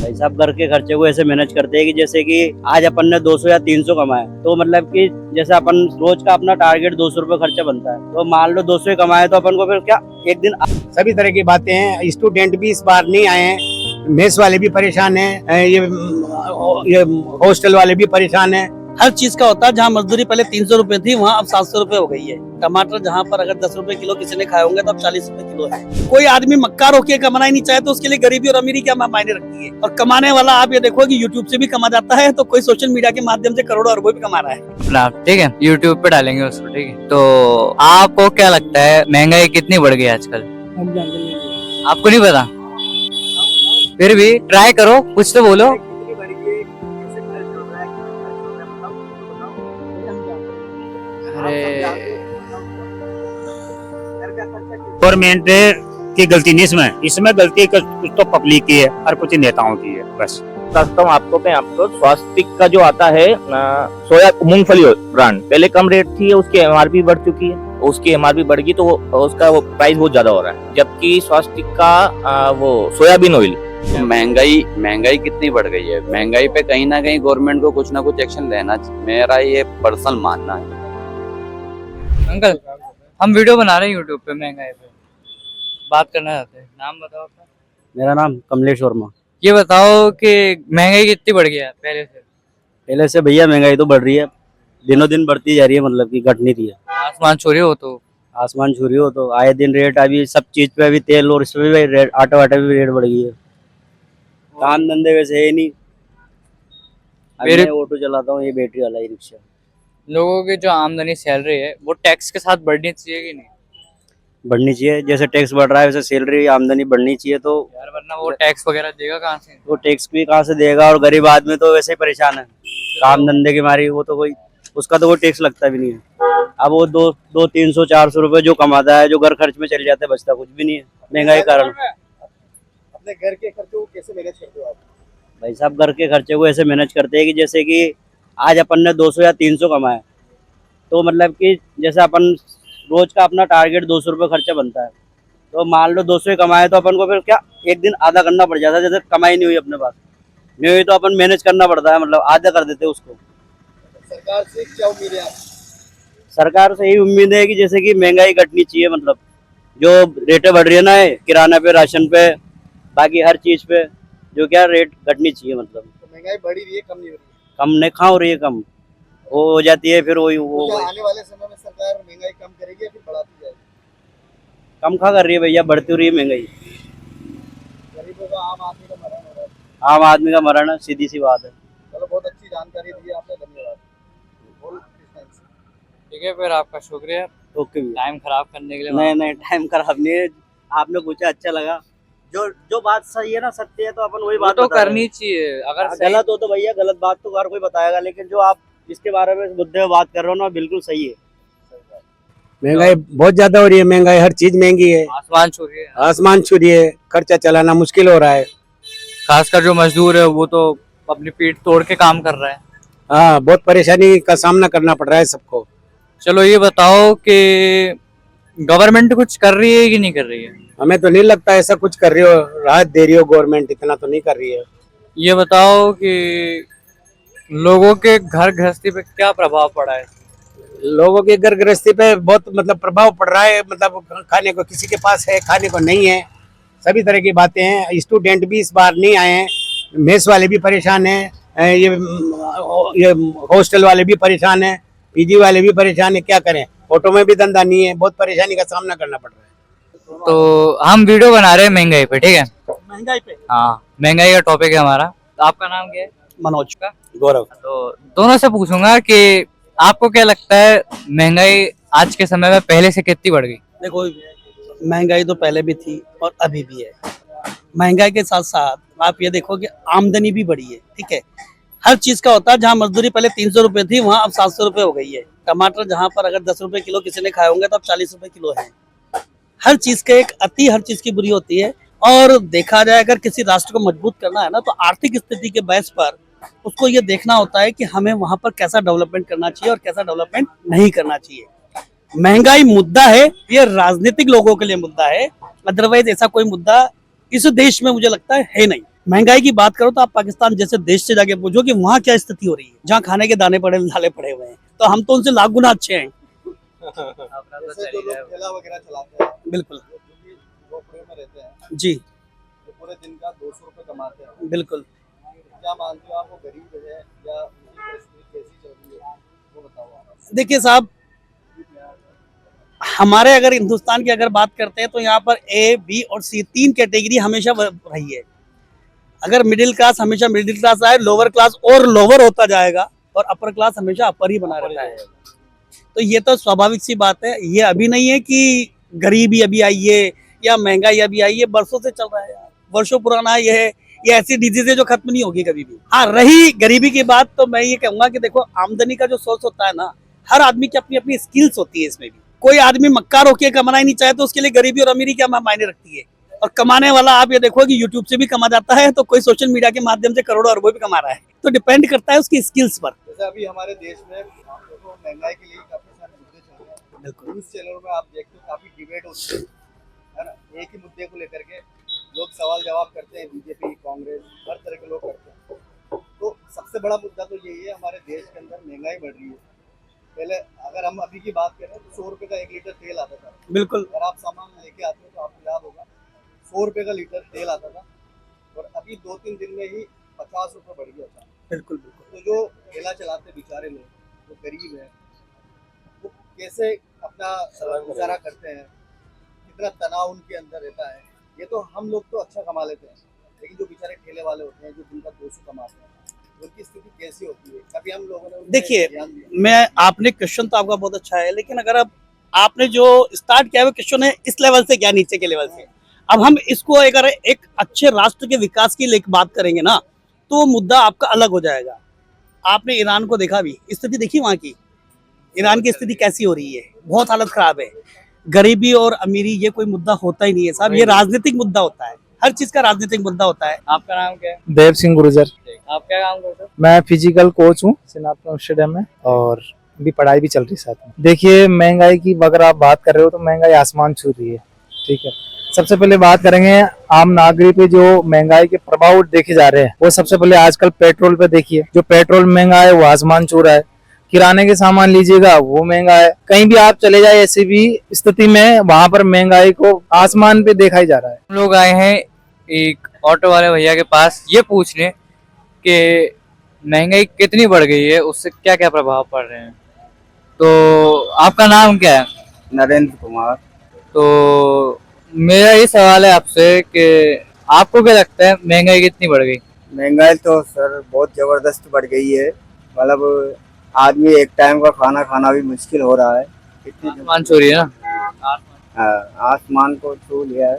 भाई साहब घर के खर्चे को ऐसे मैनेज करते हैं कि जैसे कि आज अपन ने 200 या 300 कमाए तो मतलब कि जैसे अपन रोज का अपना टारगेट 200 रुपए खर्चा बनता है तो मान लो 200 ही कमाए तो अपन को फिर क्या एक दिन सभी तरह की बातें हैं। स्टूडेंट भी इस बार नहीं आए हैं, मेस वाले भी परेशान हैं, ये हॉस्टल वाले भी परेशान हैं। हर चीज का होता है। जहाँ मजदूरी पहले 300 रुपए थी वहाँ अब 700 रुपए हो गई है। टमाटर जहाँ पर अगर 10 रुपए किलो किसी ने खाए होंगे तो अब 40 रुपए किलो है। कोई आदमी मक्कार होके कमाना ही नहीं चाहे तो उसके लिए गरीबी और अमीरी क्या मायने रखती है। और कमाने वाला आप ये देखो कि यूट्यूब से भी कमा जाता है तो कोई सोशल मीडिया के माध्यम से करोड़ों अरबों भी कमा रहा है अपना, ठीक है, यूट्यूब पे डालेंगे उसको, ठीक है। तो आपको क्या लगता है महंगाई कितनी बढ़ गई है आजकल? आपको नहीं पता? फिर भी ट्राई करो, कुछ तो बोलो। गवर्नमेंट की गलती नहीं इसमें गलती कुछ तो पब्लिक की है और कुछ नेताओं की है बस। बताता हूँ आपको स्वास्तिक का जो आता है सोया मूंगफली ब्रांड पहले कम रेट थी, उसकी एमआरपी बढ़ चुकी है, उसकी एमआरपी बढ़ गई तो उसका वो प्राइस बहुत ज्यादा हो रहा है। जबकि स्वास्तिक का वो सोयाबीन ऑयल महंगाई कितनी बढ़ गई है। महंगाई पे कहीं ना कहीं गवर्नमेंट को कुछ ना कुछ एक्शन लेना चाहिए, मेरा ये पर्सनल मानना है। अंकल, हम वीडियो बना रहे हैं यूट्यूब पे, महंगाई पे बात करना चाहते हैं। नाम बताओ अपना। मेरा नाम कमलेश वर्मा। ये बताओ कि महंगाई कितनी बढ़ गई है पहले से? भैया महंगाई तो बढ़ रही है, दिनों दिन बढ़ती जा रही है, मतलब कि घट नहीं रही है। आसमान छू रही हो तो आसमान छू रही हो तो आए दिन रेट अभी सब चीज पे, अभी तेल और इसमें भी रेट, आटा वाटा भी रेट बढ़ गई है। काम धंधे वैसे है नहीं। अभी मैं ऑटो चलाता हूँ, ये बैटरी वाला ही रिक्शा। लोगों की जो आमदनी सैलरी है वो टैक्स के साथ बढ़नी चाहिए कि नहीं? बढ़नी चाहिए, जैसे टैक्स बढ़ रहा है वैसे सैलरी आमदनी बढ़नी चाहिए। तो यार वरना वो टैक्स वगैरह देगा कहाँ से? वो टैक्स भी कहाँ से देगा, और गरीब आदमी तो वैसे ही परेशान है काम धंधे की मारी। वो तो कोई उसका तो कोई टैक्स लगता भी नहीं है। अब वो 200-300-400 रुपए जो कमाता है, जो घर खर्च में चले जाते हैं, बचता कुछ भी नहीं है महंगाई के कारण। अपने घर के खर्चों को कैसे मैनेज करते हो आप? भाई साहब घर के खर्चे को ऐसे मैनेज करते हैं कि जैसे कि आज अपन ने 200 या 300 कमाए तो मतलब कि जैसे अपन रोज का अपना टारगेट 200 रुपए खर्चा बनता है तो मान लो 200 ही कमाए तो अपन को फिर क्या एक दिन आधा करना पड़ जाता है। जैसे कमाई नहीं हुई अपने पास, नहीं हुई तो अपन मैनेज करना पड़ता है, मतलब आधा कर देते हैं उसको। सरकार से क्या उम्मीद है आप? सरकार से यही उम्मीद है कि जैसे कि महंगाई घटनी चाहिए, मतलब जो रेटें बढ़ रही है ना किराना पे, राशन पे, बाकी हर चीज पे जो क्या रेट घटनी चाहिए। मतलब तो महंगाई बढ़ी रही है, कम नहीं हो रही है? कम नहीं, कहाँ हो रही है कम, वो हो जाती है फिर वही वो तो आने वाले समय में सरकार महंगाई कम करेगी या फिर बढ़ाती जाएगी? कम खा कर रही है भैया, बढ़ती हो रही है महंगाई। गरीबों का, आम आदमी का मरण हो रहा है। आम आदमी का मरण है, सीधी सी बात है। चलो, बहुत अच्छी जानकारी दी आपने, धन्यवाद। ठीक है, फिर आपका शुक्रिया ओके टाइम खराब करने के लिए। नहीं टाइम खराब नहीं है, आपने पूछा अच्छा लगा। जो बात सही है ना, सत्य है तो अपन वही बात तो बता रहे हैं। करनी चाहिए। अगर गलत हो तो भैया गलत बात तो हर कोई बताएगा, लेकिन जो आप जिसके बारे में इस मुद्दे में बात कर रहे हो ना, बिल्कुल सही है। महंगाई बहुत ज्यादा हो रही है, महंगाई हर चीज महंगी है, आसमान छू रही है। आसमान छू रही है, खर्चा चलाना मुश्किल हो रहा है। खासकर जो मजदूर है वो तो अपनी पीठ तोड़ के काम कर रहा है। हाँ, बहुत परेशानी का सामना करना पड़ रहा है सबको। चलो ये बताओ कि गवर्नमेंट कुछ कर रही है कि नहीं कर रही है? हमें तो नहीं लगता ऐसा कुछ कर रही हो, राहत दे रही हो गवर्नमेंट, इतना तो नहीं कर रही है। ये बताओ कि लोगों के घर गृहस्थी पे क्या प्रभाव पड़ा है? लोगों के घर गृहस्थी पे बहुत मतलब प्रभाव पड़ रहा है। मतलब खाने को किसी के पास है, खाने को नहीं है, सभी तरह की बातें हैं। स्टूडेंट भी इस बार नहीं आए हैं, मेस वाले भी परेशान हैं, ये हॉस्टल वाले भी परेशान हैं, पीजी वाले भी परेशान हैं। क्या करें, ऑटो में भी धंधा नहीं है, बहुत परेशानी का सामना करना पड़ रहा है। तो हम वीडियो बना रहे हैं महंगाई पे, ठीक है? महंगाई पे। हाँ, महंगाई का टॉपिक है हमारा। आपका नाम क्या है? मनोज का गौरव। तो दोनों से पूछूंगा कि आपको क्या लगता है महंगाई आज के समय में पहले से कितनी बढ़ गई? देखो, महंगाई तो पहले भी थी और अभी भी है। महंगाई के साथ साथ आप ये देखो कि आमदनी भी बढ़ी है, ठीक है। हर चीज का होता है। जहाँ मजदूरी पहले 300 रुपए थी वहाँ अब 700 रुपए हो गई है। टमाटर जहाँ पर अगर 10 रुपए किलो किसी ने खाए होंगे तो अब 40 रुपए किलो है। हर चीज का एक अति हर चीज की बुरी होती है। और देखा जाए अगर किसी राष्ट्र को मजबूत करना है ना तो आर्थिक स्थिति के बेस पर उसको ये देखना होता है कि हमें वहां पर कैसा डेवलपमेंट करना चाहिए और कैसा डेवलपमेंट नहीं करना चाहिए। महंगाई मुद्दा है, ये राजनीतिक लोगों के लिए मुद्दा है, अदरवाइज ऐसा कोई मुद्दा इस देश में मुझे लगता है नहीं। महंगाई की बात करो तो आप पाकिस्तान जैसे देश से जाके पूछो कि वहाँ क्या स्थिति हो रही है, जहाँ खाने के दाने पड़े डाले पड़े हुए हैं, तो हम तो उनसे लाख गुना अच्छे हैं। जैसे जो लोग ठेला वगैरह चलाते हैं, बिल्कुल जो कि झोपड़ियों में रहते हैं, जी, जो पूरे दिन का 200 रुपये कमाते हैं, बिल्कुल। क्या मानते हो आप, वो गरीब है या उनकी परिस्थिति कैसी चल रही है, वो बताओ आप। देखिए साहब, हमारे अगर हिंदुस्तान की अगर बात करते हैं तो यहाँ पर ए, बी और सी 3 कैटेगरी हमेशा रही है। अगर मिडिल क्लास हमेशा मिडिल क्लास आए, लोअर क्लास और लोअर होता जाएगा और अपर क्लास हमेशा अपर ही बना रहता है। तो ये तो स्वाभाविक सी बात है। ये अभी नहीं है कि गरीबी अभी आई है या महंगाई अभी आई है, बरसों से चल रहा है यार, वर्षों पुराना है ये ऐसी डिजीज है जो खत्म नहीं होगी कभी भी। हाँ, रही गरीबी की बात तो मैं ये कहूंगा कि देखो, आमदनी का जो सोर्स होता है ना, हर आदमी की अपनी अपनी स्किल्स होती है। इसमें भी कोई आदमी मक्कार होके कमाना ही नहीं चाहे तो उसके लिए गरीबी और अमीरी क्या मायने रखती है। और कमाने वाला आप ये देखो कि यूट्यूब से भी कमा जाता है, तो कोई सोशल मीडिया के माध्यम से करोड़ों अरबों भी कमा रहा है। तो डिपेंड करता है उसकी स्किल्स पर। जैसे अभी हमारे देश में आप देखो महंगाई के लिए काफी सारे मुद्दे चल रहे हैं। बिल्कुल। न्यूज चैनलों में आप देखते हो काफी डिबेट होती है ना, एक ही मुद्दे को लेकर के लोग सवाल जवाब करते हैं, बीजेपी, कांग्रेस, हर तरह के लोग करते हैं। तो सबसे बड़ा मुद्दा तो यही है, हमारे देश के अंदर महंगाई बढ़ रही है। पहले अगर हम अभी की बात करें तो 100 रुपए का 1 लीटर तेल आता था। बिल्कुल। अगर आप सामान लेके आते हो तो आपको याद होगा 100 रुपए का लीटर तेल आता था, और अभी 2-3 दिन में ही 50 रुपए बढ़ गया था। बिल्कुल बिल्कुल। तो जो ठेला चलाते बेचारे लोग, जो गरीब हैं, वो कैसे अपना गुजारा करते हैं, कितना तनाव उनके अंदर रहता है। ये तो हम लोग तो अच्छा कमा लेते हैं, लेकिन जो बेचारे ठेले वाले होते हैं, जो दिन का 200 कमाते हैं, उनकी स्थिति कैसी होती है, कभी हम लोगों ने उन पे देखिए, ध्यान दिया? मैं आपने क्वेश्चन तो आपका बहुत अच्छा है, लेकिन अगर अब आपने जो स्टार्ट किया है वो क्वेश्चन है इस लेवल से क्या नीचे के लेवल से। अब हम इसको अगर एक अच्छे राष्ट्र के विकास की लेकर बात करेंगे ना, तो मुद्दा आपका अलग हो जाएगा। आपने ईरान को देखा भी, स्थिति देखी वहाँ की, ईरान की स्थिति कैसी हो रही है, बहुत हालत खराब है। गरीबी और अमीरी ये कोई मुद्दा होता ही नहीं है साहब, ये राजनीतिक मुद्दा होता है, हर चीज का राजनीतिक मुद्दा होता है। आपका नाम क्या है? देव सिंह गुर्जर। आप क्या काम करते हो? मैं फिजिकल कोच हूँ सेनापति स्टेडियम में, और अभी पढ़ाई भी चल रही है साथ में। देखिए, महंगाई की अगर आप बात कर रहे हो तो महंगाई आसमान छू रही है, ठीक है। सबसे पहले बात करेंगे आम नागरिक पे जो महंगाई के प्रभाव देखे जा रहे हैं, वो सबसे पहले आजकल पेट्रोल पे देखिए, जो पेट्रोल महंगा है वो आसमान छू रहा है। किराने के सामान लीजिएगा वो महंगा है, कहीं भी आप चले जाए ऐसी भी स्थिति में वहां पर महंगाई को आसमान पे देखा ही जा रहा है। हम लोग आए हैं एक ऑटो वाले भैया के पास ये पूछने कि महंगाई कितनी बढ़ गई है, उससे क्या क्या प्रभाव पड़ रहे हैं। तो आपका नाम क्या है? नरेंद्र कुमार। तो मेरा ये सवाल है आपसे कि आपको क्या लगता है महंगाई कितनी बढ़ गई? महंगाई तो सर बहुत जबरदस्त बढ़ गई है, मतलब आदमी एक टाइम का खाना खाना भी मुश्किल हो रहा है। आसमान छू रही है ना? हाँ, आसमान को छू लिया है।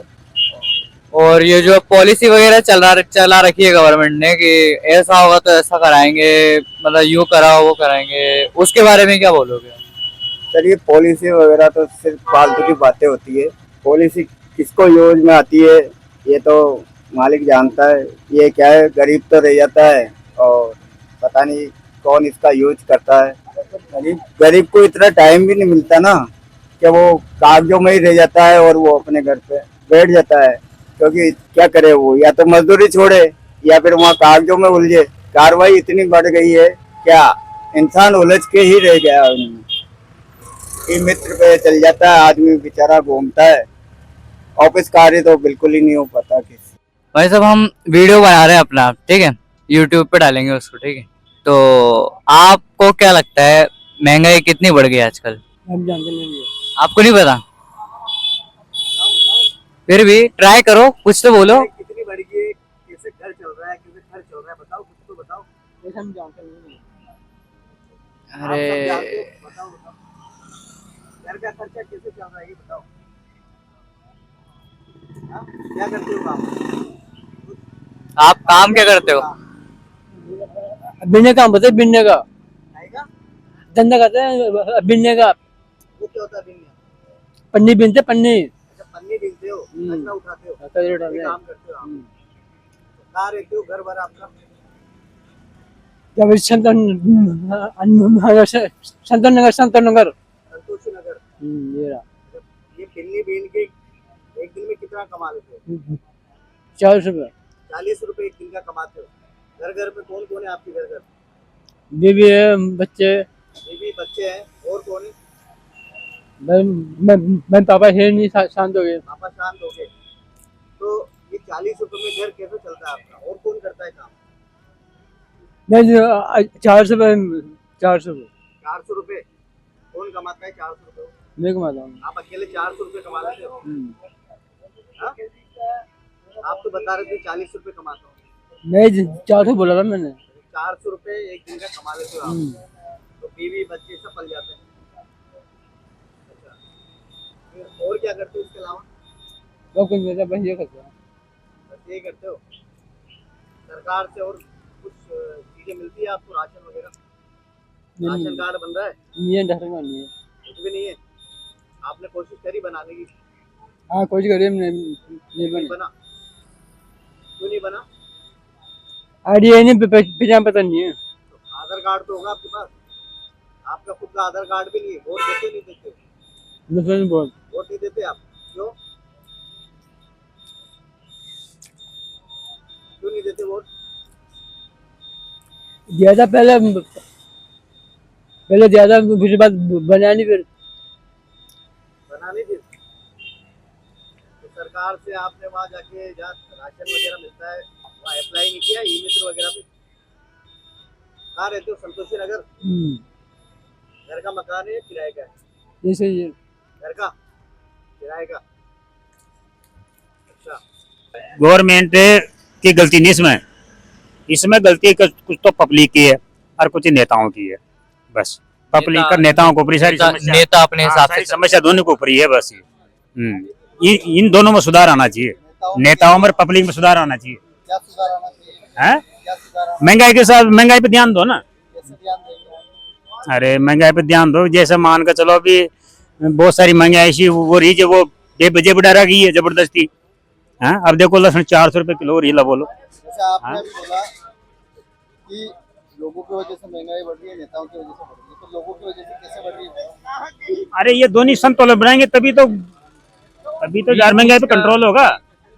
और ये जो पॉलिसी वगैरह चला रखी है गवर्नमेंट ने कि ऐसा होगा तो ऐसा कराएंगे, मतलब यूँ कराओ वो कराएंगे, उसके बारे में क्या बोलोगे? सर, ये पॉलिसी वगैरह तो सिर्फ फालतू की बातें होती है। पॉलिसी किसको यूज में आती है ये तो मालिक जानता है। ये क्या है, गरीब तो रह जाता है और पता नहीं कौन इसका यूज करता है। गरीब को इतना टाइम भी नहीं मिलता ना कि वो कागजों में ही रह जाता है और वो अपने घर पे बैठ जाता है, क्योंकि क्या करे वो, या तो मजदूरी छोड़े या फिर वहाँ कागजों में उलझे। कार्रवाई इतनी बढ़ गई है, क्या इंसान उलझ के ही रह गया उनमें। ई मित्र पे चल जाता है आदमी, बेचारा घूमता है। ऑफिस कार्य तो बिल्कुल ही नहीं हो पाता किसी। भाई साहब, हम वीडियो बना रहे हैं अपना, ठीक है, यूट्यूब पे डालेंगे उसको, ठीक है। तो आपको क्या लगता है महंगाई कितनी बढ़ गई आजकल? आपको नहीं पता? फिर भी ट्राई करो, कुछ तो बोलो। कितनी बढ़ गई है, कैसे घर चल रहा है, कैसे खर्च चल रहा है, बताओ, कुछ तो बताओ। हम जानते नहीं। अरे बताओ घर का खर्चा कैसे चल रहा है ये बताओ। हाँ? क्या करते हो काम? आप काम क्या करते हो? बिन्ने काम बताए, बिन्ने का आएगा? धंधा करते हैं, बिन्ने का। वो क्या होता है बिन्ने? पन्नी बिनते, पन्नी अच्छा, पन्नी बीनते हो, कचरा उठाते हो, ये काम करते हो आप। कहाँ रहते हो, घर भर आपका? संतन नगर। संतोषी नगर। ये ये पिन्नी बीन के एक दिन में कितना कमा लेते हो? 40 रुपये। 40 रुपए एक दिन का कमाते हो, घर घर में कौन कौन है आपके घर घर? बीवी है, बच्चे, बीवी बच्चे हैं, और कौन है? मैं पापा है नहीं, शांत हो गए। पापा शांत हो गए। तो ये 40 रुपए में घर कैसे चलता है आपका? और कौन करता है काम? मैं 400 400 रुपए कौन कमाता है? 400 रुपए नहीं कमाता हूँ। आप अकेले 400 रुपए कमा लेते हो? हाँ? आप तो बता रहे थे 40 रुपए कमाता हूँ। नहीं, 400 बोला था मैंने। 400 रुपए एक दिन का कमा लेते हो आप, तो बीवी बच्चे सब पल जाते हैं। अच्छा, फिर और क्या करते हो इसके अलावा? वो कुछ मेरा बस ये करता है। बस ये करते हो? सरकार से और कुछ चीजें मिलती है आपको, राशन वगैरह? राशन कार्ड बन रहा है? नहीं है, डरना नहीं है। कुछ भी नहीं है। आपने कोशिश करी बनाने की? हाँ, कुछ करिए, नहीं नहीं बने। बना? क्यों नहीं बना? आइडिया नहीं, पहचान पता नहीं है। तो आधार कार्ड तो होगा आपके पास? आपका खुद का आधार कार्ड भी नहीं है। वोट देते नहीं देते? दूसरे ने बोल। वोट नहीं देते आप? क्यों क्यों नहीं देते वोट? ज्यादा पहले ज्यादा फिर बात बना नहीं, फिर बना नहीं फिर? तो सरकार से आपने वहाँ जाके जहाँ राशन वगैरह मिलता है वहाँ अप्लाई नहीं किया? ई मित्र वगैरह पे? कहाँ रहते हो? संतोषी नगर? घर का मकान है, किराए का है? जैसे ये घर का किराए का? अच्छा, गवर्नमेंट की गलती नहीं इसमें, इसमें गलती कुछ तो पब्लिक की है और कुछ नेताओं की है। बस पब्लिक का नेताओं को ऊपरी सारी समस्या, नेता अपने हिसाब सारी से समस्या दोनों को ऊपरी है बस। इन दोनों में सुधार आना चाहिए, नेताओं में पब्लिक में सुधार आना चाहिए। क्या सुधार आना चाहिए? हैं? क्या सुधार आना? महंगाई के साथ महंगाई पे ध्यान दो ना। कैसे ध्यान देंगे? अरे महंगाई पे ध्यान दो, जैसे मान के चलो अभी बहुत सारी महंगाई ऐसी हो रही है जो वो जेब डरा गई है जबरदस्ती। हाँ, अब देखो लहसुन 400 रुपए किलो हो रही है, बोलो। जैसे आपने अभी बोला कि लोगों की वजह से महंगाई बढ़ रही है, नेताओं की वजह से बढ़ रही है, तो लोगों की वजह से कैसे बढ़ रही है? अरे ये दोनों संतुलन बनाएंगे तभी तो यार महंगाई पे कंट्रोल होगा,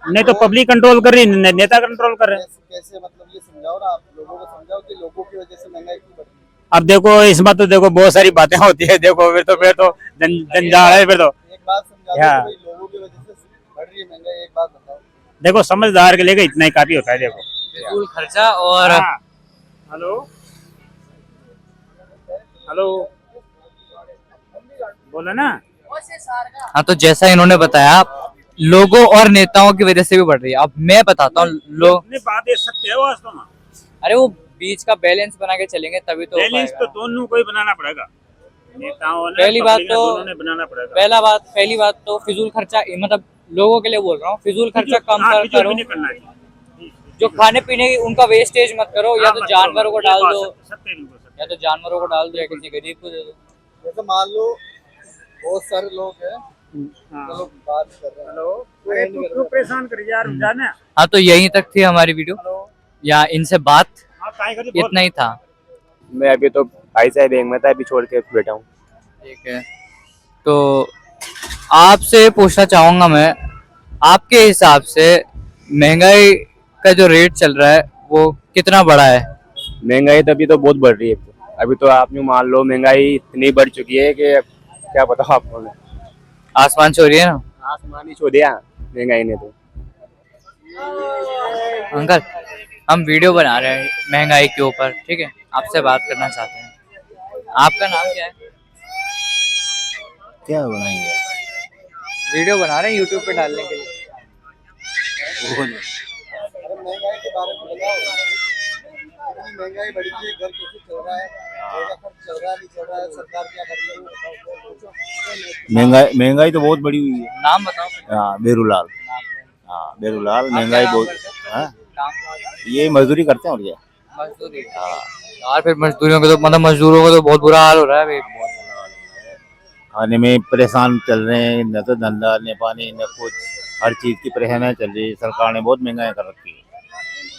नहीं तो पब्लिक कंट्रोल कर रही है, नेता कंट्रोल कर रहे हैं। कैसे मतलब ये समझाओ ना, आप लोगों को समझाओ कि लोगों की वजह से महंगाई क्यों बढ़ रही है? अब देखो इसमें तो देखो बहुत सारी बातें होती है, देखो फिर तो जंजाल है फिर तो। एक बात समझा दो हाँ। कि भाई लोगों की वजह से बढ़ रही है महंगाई, एक बात बताओ। देखो समझदार के लिए इतना ही काफी होता है। देखो फिजूल खर्चा और हाँ। हेलो हेलो बोलो ना। हाँ, तो जैसा इन्होंने बताया लोगों और नेताओं की वजह से भी बढ़ रही है। अब मैं बताता हूँ लोग, अपनी बात ये सत्य है वास्तव में। अरे वो बीच का बैलेंस बना के चलेंगे तभी तो हो बैलेंस तो पाएगा। दोनों को ही बनाना पड़ेगा, नेताओं ने पहली बात पब्लिक ने, तो दोनों ने बनाना पड़ेगा। पहली बात तो फिजूल खर्चा, मतलब लोगों के लिए बोल रहा हूँ, फिजूल खर्चा कम हाँ, करो। भी नहीं करना चाहिए। जो खाने पीने की उनका वेस्टेज मत करो, या हाँ, तो मत जानवरों को करो, ये डाल बात दो, सत्य है, बिल्कुल सत्य। या तो जानवरों को डाल दो या किसी गरीब को दे दो। जैसे मान लो बहुत सारे लोग हैं, चलो बात कर रहे हैं। हेलो, अरे तू परेशान कर यार, जाने। हाँ, तो यहीं तक थी हमारी वीडियो, या इनसे बात हाँ, काहे करी बोल। इतना ही था। मैं अभी तो भाई साहब बैंक में था, अभी छोड़ के बैठा हूँ। ठीक है, तो आपसे पूछना चाहूंगा मैं, आपके हिसाब से महंगाई का जो रेट चल रहा है वो कितना बढ़ा है? महंगाई तो अभी तो बहुत बढ़ रही है। अभी तो आप यूँ मान लो महंगाई इतनी बढ़ चुकी है कि क्या बताओ आपको मैं। आसमान छू रही है ना आसमान ही छू दिया महंगाई ने तो। अंकल, हम वीडियो बना रहे हैं महंगाई के ऊपर, ठीक है, आपसे बात करना चाहते हैं। आपका नाम क्या है? क्या बनाएंगे? वीडियो बना रहे हैं यूट्यूब पे डालने के लिए। अरे महंगाई के बारे में बताओ, इतनी महंगाई बढ़ी है, घर कैसे चल रहा है, घर का खर्च चल रहा है, नहीं चल रहा है, सरकार क्या कर रही है? महंगाई तो बहुत बढ़ी हुई है। नाम बताओ। हाँ, बेरूलाल। हाँ, बेरूलाल। आप महंगाई क्या बहुत। काम करते हो? हाँ, काम ये मजदूरी करते हैं और क्या। मजदूरी। यार फिर मजदूरियों के तो मतलब मजदूरों का तो बहुत बुरा हाल हो रहा है अभी। खाने में परेशान चल रहे हैं, न तो धंधा न पानी न कुछ, हर चीज की परेशानी चल रही है। सरकार ने बहुत महंगाई कर रखी है।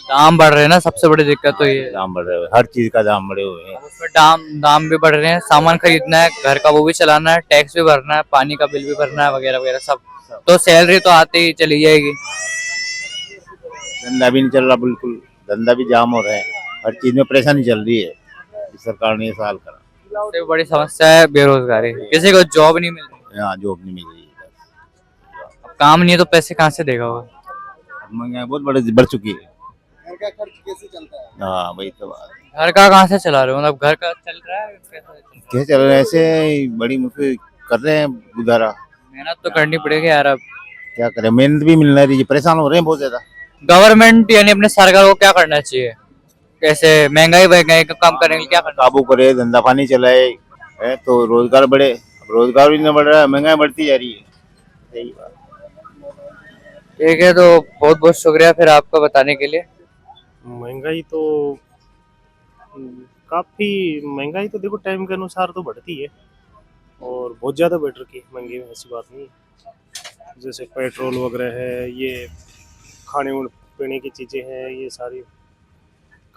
दाम बढ़ रहे हैं ना, सबसे बड़ी दिक्कत तो ये है। दाम बढ़ रहे हैं, हर चीज का दाम बढ़े हुए हैं। उसमें दाम भी बढ़ रहे हैं, सामान खरीदना है, घर का वो भी चलाना है, टैक्स भी भरना है, पानी का बिल भी भरना है, वगैरह वगैरह सब। तो सैलरी तो आते ही चली जाएगी। धंधा भी नहीं चल रहा, बिल्कुल धंधा भी जाम हो रहा है, हर चीज में परेशानी चल रही है। इस सरकार ने ये साल करा, सबसे बड़ी समस्या है बेरोजगारी, किसी को जॉब नहीं मिल रही, यहाँ जॉब नहीं मिल रही है। काम नहीं है तो पैसे कहाँ से देगा वो। अब महंगाई बहुत बढ़ चुकी है। घर का खर्च कैसे चलता है? हाँ वही तो बात है। घर का कहाँ से चला रहे हो, मतलब घर का चल रहा है, कैसा चल रहा है? कैसे चल रहे हैं, ऐसे बड़ी मुश्किल कर रहे हैं गुजारा। मेहनत तो करनी पड़ेगी यार। अब क्या करें, मेहनत भी मिल रही है, परेशान हो रहे हैं बहुत ज्यादा। गवर्नमेंट यानी अपने सरकार को क्या करना चाहिए, कैसे महंगाई का कम करेंगे, क्या करना? काबू करे, धंधा पानी चलाए, है तो रोजगार बढ़े। अब रोजगार भी नहीं बढ़ रहा है, महंगाई बढ़ती जा रही है। यही बात। ठीक है, तो बहुत बहुत शुक्रिया फिर आपका बताने के लिए। महंगाई तो काफी महंगाई तो देखो टाइम के अनुसार तो बढ़ती है और बहुत ज्यादा बढ़ रही है महंगाई में, ऐसी बात नहीं है। जैसे पेट्रोल वगैरह है, ये खाने पीने की चीजें हैं, ये सारी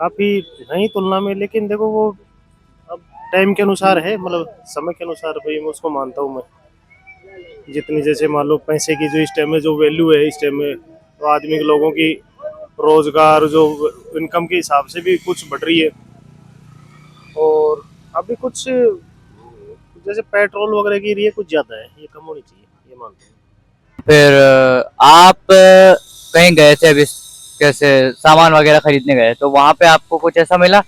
काफी नहीं तुलना में, लेकिन देखो वो अब टाइम के अनुसार है, मतलब समय के अनुसार भाई मैं उसको मानता हूँ। मैं जितनी जैसे मान लो पैसे की जो इस टाइम में जो वैल्यू है इस टाइम में, तो आदमी के लोगों की रोजगार जो इनकम के हिसाब से भी कुछ बढ़ रही है। और अभी कुछ जैसे पेट्रोल वगैरह की ये कुछ ज्यादा है, ये कम होनी चाहिए, ये मानता हूँ। फिर आप कहीं गए थे अभी, कैसे सामान वगैरह खरीदने गए, तो वहां पे आपको कुछ ऐसा मिला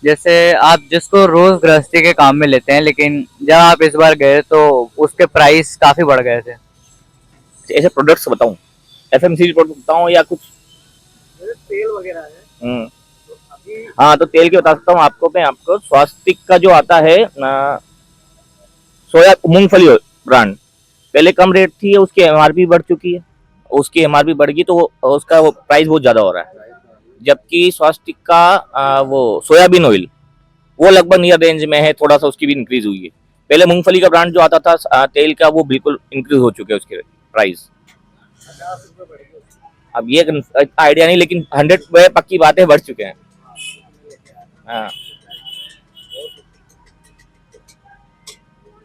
जैसे आप जिसको रोज गृहस्थी के काम में लेते हैं, लेकिन जब आप इस बार गए तो उसके प्राइस काफी बढ़ गए थे? ऐसे प्रोडक्ट्स बताऊं, एफएमसीजी प्रोडक्ट बताऊं या कुछ? तेल वगैरह है तो अभी हाँ, तो तेल की बता सकता हूँ आपको। मैं आपको स्वास्तिक का जो आता है सोया मूंगफली ब्रांड, पहले कम रेट थी, उसकी एमआरपी बढ़ चुकी है, उसकी एमआरपी बढ़ गई तो उसका वो प्राइस बहुत ज्यादा हो रहा है। जबकि स्वास्तिक का वो सोयाबीन ऑयल वो लगभग नियर रेंज में है, थोड़ा सा उसकी भी इंक्रीज हुई है। पहले मूंगफली का ब्रांड जो आता था तेल का, वो बिल्कुल इंक्रीज हो चुके हैं उसके प्राइस। अब ये आइडिया नहीं, लेकिन 100 पक्की बातें बढ़ चुके हैं। हाँ,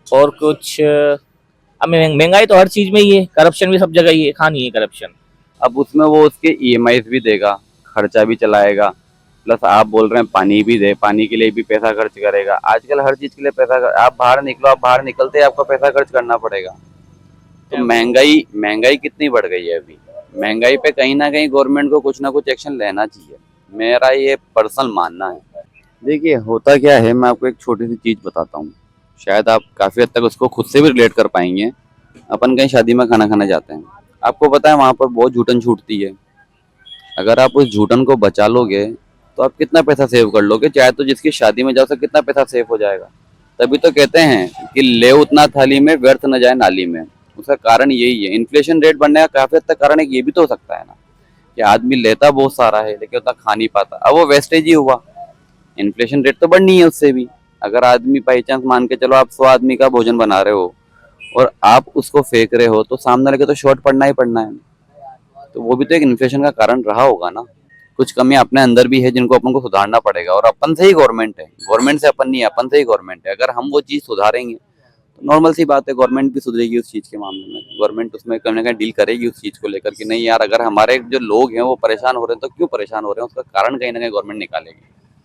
और कुछ अब महंगाई तो हर चीज में ही है, करप्शन भी सब जगह ही है, कहानी है करप्शन। अब उसमें वो उसके ईएमआई भी देगा, खर्चा भी चलाएगा, प्लस आप बोल रहे हैं पानी भी दे, पानी के लिए भी पैसा खर्च करेगा। आजकल हर चीज के लिए पैसा आप बाहर निकलो, आप बाहर निकलते ही आपको पैसा खर्च करना पड़ेगा। तो महंगाई कितनी बढ़ गई है अभी। महंगाई पे कहीं ना कहीं गवर्नमेंट को कुछ ना कुछ एक्शन लेना चाहिए, मेरा ये पर्सनल मानना है। देखिए होता क्या है, मैं आपको एक छोटी सी चीज बताता हूँ, शायद आप काफी हद तक उसको खुद से भी रिलेट कर पाएंगे। अपन कहीं शादी में खाना खाने जाते हैं, आपको पता है वहां पर बहुत झूठन छूटती है। अगर आप उस झूठन को बचा लोगे तो आप कितना पैसा सेव कर लोगे, चाहे तो जिसकी शादी में जाओ तो कितना पैसा सेव हो जाएगा। तभी तो कहते हैं कि ले उतना थाली में व्यर्थ न जाए नाली में। उसका कारण यही है, इन्फ्लेशन रेट बढ़ने का काफी हद तक कारण एक ये भी तो हो सकता है ना, कि आदमी लेता बहुत सारा है लेकिन उतना खा नहीं पाता, अब वो वेस्टेज ही हुआ। इन्फ्लेशन रेट तो बढ़नी है उससे भी। अगर आदमी बाई चांस मान के चलो आप 100 आदमी का भोजन बना रहे हो और आप उसको फेंक रहे हो, तो सामने लगे तो शॉर्ट पड़ना ही पड़ना है। तो वो भी तो एक इन्फ्लेशन का कारण रहा होगा ना। कुछ कमियां अपने अंदर भी है जिनको अपन को सुधारना पड़ेगा, और अपन से ही गवर्नमेंट है, गवर्नमेंट से अपन नहीं है, अपन से ही गवर्नमेंट है। अगर हम वो चीज सुधारेंगे तो नॉर्मल सी बात है, गवर्नमेंट भी सुधरेगी उस चीज के मामले में। गवर्नमेंट उसमें कहीं ना कहीं डील करेगी उस चीज को लेकर कि नहीं यार, अगर हमारे जो लोग हैं वो परेशान हो रहे हैं तो क्यों परेशान हो रहे हैं, उसका कारण कहीं ना कहीं गवर्नमेंट निकालेगी।